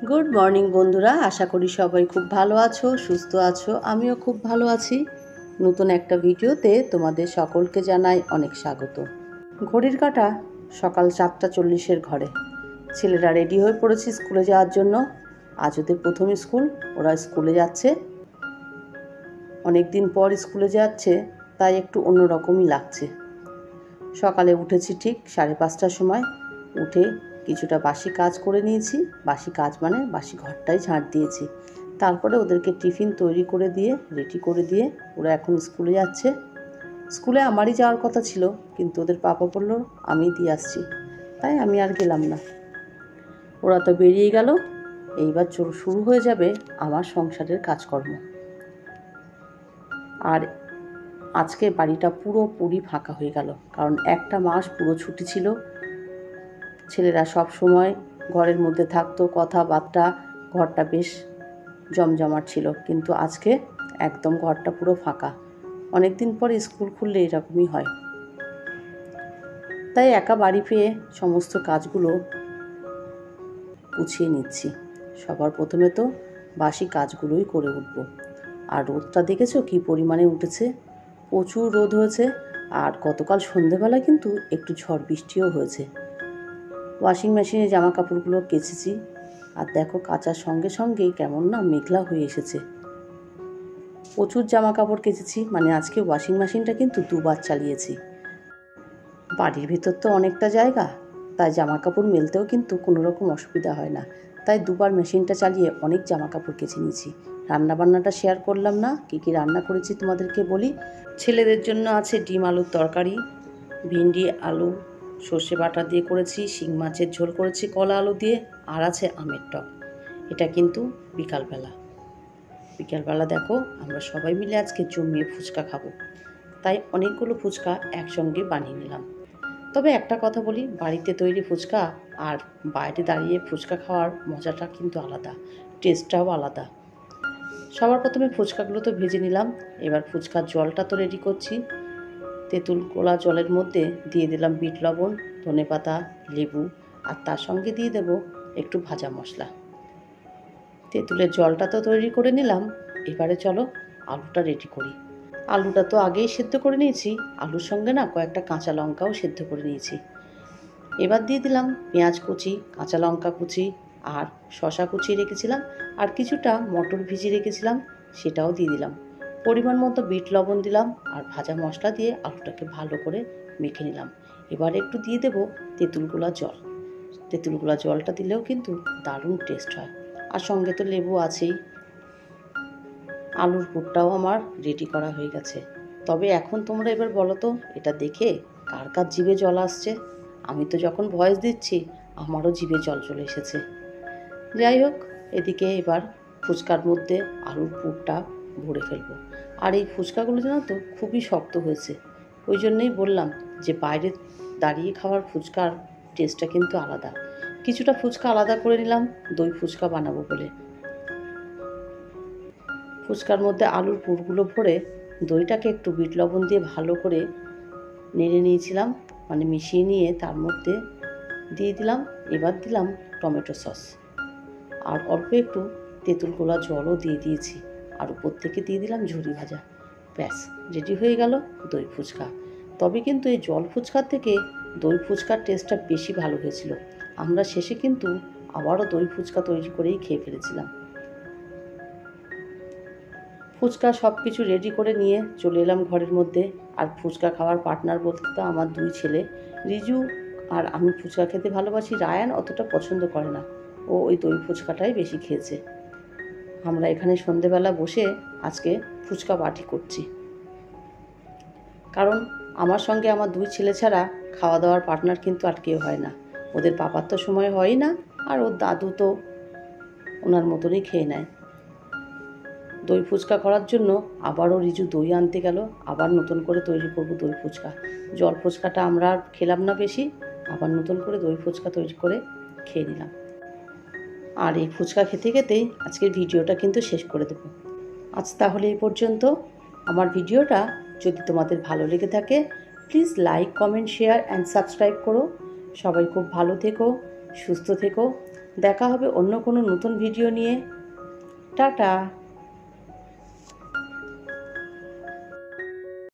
Good morning বন্ধুরা, আশা করি সবাই খুব ভালো আছো, সুস্থ আছো। আমিও খুব ভালো আছি। নতুন একটা ভিডিওতে তোমাদের সকলকে জানাই অনেক স্বাগত। ঘড়ির কাঁটা সকাল 7:40 ঘরে। ছেলেরা রেডি হয়ে পড়েছে স্কুলে যাওয়ার জন্য। আজ ওদের প্রথম স্কুল, ওরা স্কুলে যাচ্ছে। অনেক দিন পর স্কুলে যাচ্ছে, তাই একটু অন্যরকমই লাগছে। সকালে উঠেছি ঠিক 5:30টার সময়। উঠে কিছুটা বাসি কাজ করে নিয়েছি। বাসি কাজ মানে বাসি ঘরটাই ঝাঁট দিয়েছি। তারপরে ওদেরকে টিফিন তৈরি করে দিয়ে রেডি করে দিয়ে ওরা এখন স্কুলে যাচ্ছে। স্কুলে আমারই যাওয়ার কথা ছিল, কিন্তু ওদের পাপা বলল আমি দিয়ে আসছি, তাই আমি আর গেলাম না। ওরা তো বেরিয়ে গেল। এইবার শুরু হয়ে যাবে আমার সংসারের কাজকর্ম। আর আজকে বাড়িটা পুরোপুরি ফাঁকা হয়ে গেল, কারণ একটা মাস পুরো ছুটি ছিল। ছেলেরা সব সময় ঘরের মধ্যে থাকতো, কথাবার্তা, ঘরটা বেশ জমজমাট ছিল। কিন্তু আজকে একদম ঘরটা পুরো ফাঁকা। অনেক দিন পর স্কুল খুললে এরকমই হয়। তাই একা বাড়ি পেয়ে সমস্ত কাজগুলো গুছিয়ে নিচ্ছি। সবার প্রথমে তো বাসি কাজগুলোই করে উঠব। আর রোদটা দেখেছো কী পরিমাণে উঠেছে, প্রচুর রোদ হয়েছে। আর গতকাল সন্ধেবেলা কিন্তু একটু ঝড় বৃষ্টিও হয়েছে। ওয়াশিং মেশিনে জামা কাপড়গুলো কেচেছি, আর দেখো কাচার সঙ্গে সঙ্গেই কেমন না মেঘলা হয়ে এসেছে। প্রচুর জামা কাপড় কেচেছি, মানে আজকে ওয়াশিং মেশিনটা কিন্তু দুবার চালিয়েছি। বাড়ির ভেতর তো অনেকটা জায়গা, তাই জামা কাপড় মেলতেও কিন্তু কোনো রকম অসুবিধা হয় না। তাই দুবার মেশিনটা চালিয়ে অনেক জামা কাপড় কেচে নিয়েছি। রান্নাবান্নাটা শেয়ার করলাম না, কী কী রান্না করেছি তোমাদেরকে বলি। ছেলেদের জন্য আছে ডিম আলুর তরকারি, ভিন্ডি আলু সর্ষে বাটা দিয়ে করেছি, শিং মাছের ঝোল করেছি কলা আলু দিয়ে, আর আছে আমের টক। এটা কিন্তু বিকালবেলা দেখো আমরা সবাই মিলে আজকে জমিয়ে ফুচকা খাবো, তাই অনেকগুলো ফুচকা একসঙ্গে বানিয়ে নিলাম। তবে একটা কথা বলি, বাড়িতে তৈরি ফুচকা আর বাইরে দাঁড়িয়ে ফুচকা খাওয়ার মজাটা কিন্তু আলাদা, টেস্টটাও আলাদা। সবার প্রথমে ফুচকাগুলো তো ভেজে নিলাম। এবার ফুচকার জলটা তো রেডি করছি। তেঁতুল গোলা জলের মধ্যে দিয়ে দিলাম বিট লবণ, ধনেপাতা, লেবু, আর তার সঙ্গে দিয়ে দেব একটু ভাজা মশলা। তেঁতুলের জলটা তো তৈরি করে নিলাম। এবারে চলো আলুটা রেডি করি। আলুটা তো আগেই সেদ্ধ করে নিয়েছি, আলুর সঙ্গে না কয়েকটা কাঁচা লঙ্কাও সেদ্ধ করে নিয়েছি। এবার দিয়ে দিলাম পেঁয়াজ কুচি, কাঁচা লঙ্কা কুচি, আর শশা কুচি রেখেছিলাম, আর কিছুটা মটর ভিজিয়ে রেখেছিলাম, সেটাও দিয়ে দিলাম। পরিমাণ মতো বিট লবণ দিলাম, আর ভাজা মশলা দিয়ে আলুটাকে ভালো করে মেখে নিলাম। এবার একটু দিয়ে দেব তেঁতুলগোলা জল। তেঁতুলগোলা জলটা দিলেও কিন্তু দারুণ টেস্ট হয়, আর সঙ্গে তো লেবু আছেই। আলুর পুরটাও আমার রেডি করা হয়ে গেছে। তবে এখন তোমরা এবার বলো তো, এটা দেখে কার কার জিভে জল আসছে? আমি তো যখন ভয়েস দিচ্ছি আমারও জিভে জল চলে এসেছে। যাই হোক, এদিকে এবার ফুচকার মধ্যে আলুর পুরটা ভরে ফেলবো। আর এই ফুচকাগুলো জানো তো খুবই শক্ত হয়েছে। ওই জন্যই বললাম যে বাইরে দাঁড়িয়ে খাওয়ার ফুচকার টেস্টটা কিন্তু আলাদা। কিছুটা ফুচকা আলাদা করে নিলাম দই ফুচকা বানাবো বলে। ফুচকার মধ্যে আলুর পুরগুলো ভরে দইটাকে একটু বিট লবণ দিয়ে ভালো করে নেড়ে নিয়েছিলাম, মানে মিশিয়ে নিয়ে তার মধ্যে দিয়ে দিলাম। এবার দিলাম টমেটো সস, আর অল্প একটু তেঁতুল গোলা জলও দিয়ে দিয়েছি, আর উপর থেকে দিয়ে দিলাম ঝুরি ভাজা। ব্যাস রেডি হয়ে গেল দই ফুচকা। তবে কিন্তু এই জল ফুচকার থেকে দই ফুচকার টেস্টটা বেশি ভালো হয়েছিল। আমরা শেষে কিন্তু আবারও দই ফুচকা তৈরি করেই খেয়ে ফেলেছিলাম। ফুচকা সব কিছু রেডি করে নিয়ে চলে এলাম ঘরের মধ্যে। আর ফুচকা খাওয়ার পার্টনার বলতে তো আমার দুই ছেলে, রিজু আর আমি ফুচকা খেতে ভালোবাসি। রায়ান অতটা পছন্দ করে না, ও ওই দই ফুচকাটাই বেশি খেয়েছে। আমরা এখানে সন্ধেবেলা বসে আজকে ফুচকা পার্টি করছি, কারণ আমার সঙ্গে আমার দুই ছেলে ছাড়া খাওয়া দাওয়ার পার্টনার কিন্তু আর কেউ হয় না। ওদের পাপার তো সময় হয়ই না, আর ওর দাদু তো ওনার মতনই খেয়ে নেয়। দই ফুচকা করার জন্য আবারও রিজু দই আনতে গেল। আবার নতুন করে তৈরি করব দই ফুচকা। জল ফুচকাটা আমরা আর খেলাম না বেশি, আবার নতুন করে দই ফুচকা তৈরি করে খেয়ে নিলাম। আর এই ফুচকা খেতে খেতেই আজকের ভিডিওটা কিন্তু শেষ করে দেব। আজ তাহলে এই পর্যন্ত। আমার ভিডিওটা যদি তোমাদের ভালো লেগে থাকে, please like, comment, share and subscribe করো। সবাই খুব ভালো থেকো, সুস্থ থেকো, দেখা হবে অন্য কোনো নতুন ভিডিও নিয়ে। টাটা।